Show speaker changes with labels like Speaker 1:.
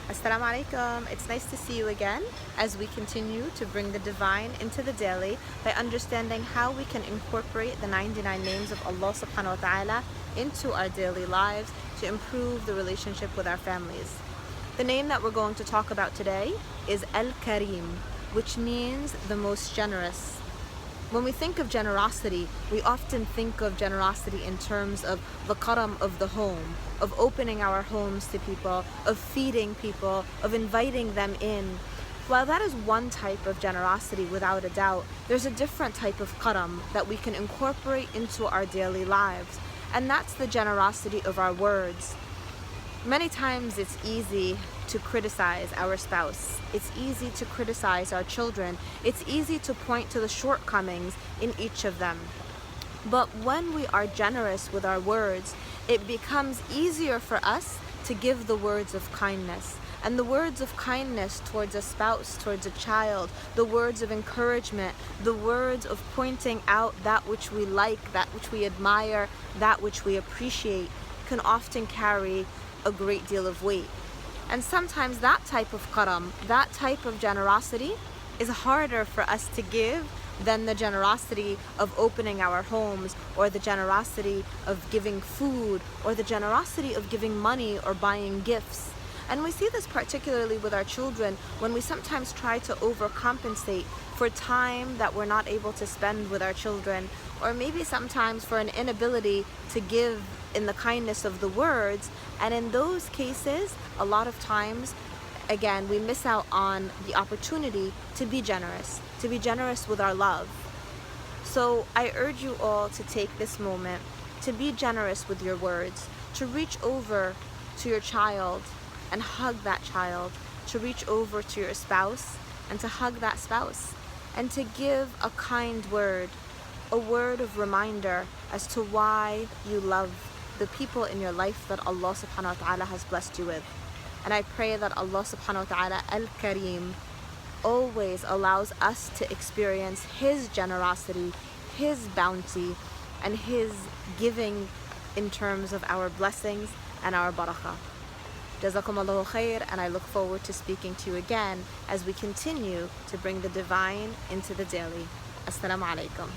Speaker 1: Assalamu alaikum. It's nice to see you again as we continue to bring the divine into the daily by understanding how we can incorporate the 99 names of Allah subhanahu wa ta'ala into our daily lives to improve the relationship with our families. The name that we're going to talk about today is Al-Karim, which means the most generous. When we think of generosity, we often think of generosity in terms of the karam of the home, of opening our homes to people, of feeding people, of inviting them in. While that is one type of generosity without a doubt, there's a different type of karam that we can incorporate into our daily lives, and that's the generosity of our words. Many times it's easy to criticize our spouse. It's easy to criticize our children. It's easy to point to the shortcomings in each of them. But when we are generous with our words, it becomes easier for us to give the words of kindness. And the words of kindness towards a spouse, towards a child, the words of encouragement, the words of pointing out that which we like, that which we admire, that which we appreciate, can often carry a great deal of weight. And sometimes that type of karam, that type of generosity is harder for us to give than the generosity of opening our homes, or the generosity of giving food, or the generosity of giving money or buying gifts. And we see this particularly with our children when we sometimes try to overcompensate for time that we're not able to spend with our children, or maybe sometimes for an inability to give in the kindness of the words. And in those cases, a lot of times, again, we miss out on the opportunity to be generous with our love. So I urge you all to take this moment to be generous with your words, to reach over to your child and hug that child, to reach over to your spouse and to hug that spouse, and to give a kind word, a word of reminder as to why you love the people in your life that Allah subhanahu wa ta'ala has blessed you with. And I pray that Allah subhanahu wa ta'ala, Al-Karim, always allows us to experience His generosity, His bounty, and His giving in terms of our blessings and our barakah. Jazakum Allahu khair, and I look forward to speaking to you again as we continue to bring the divine into the daily. Assalamu alaikum.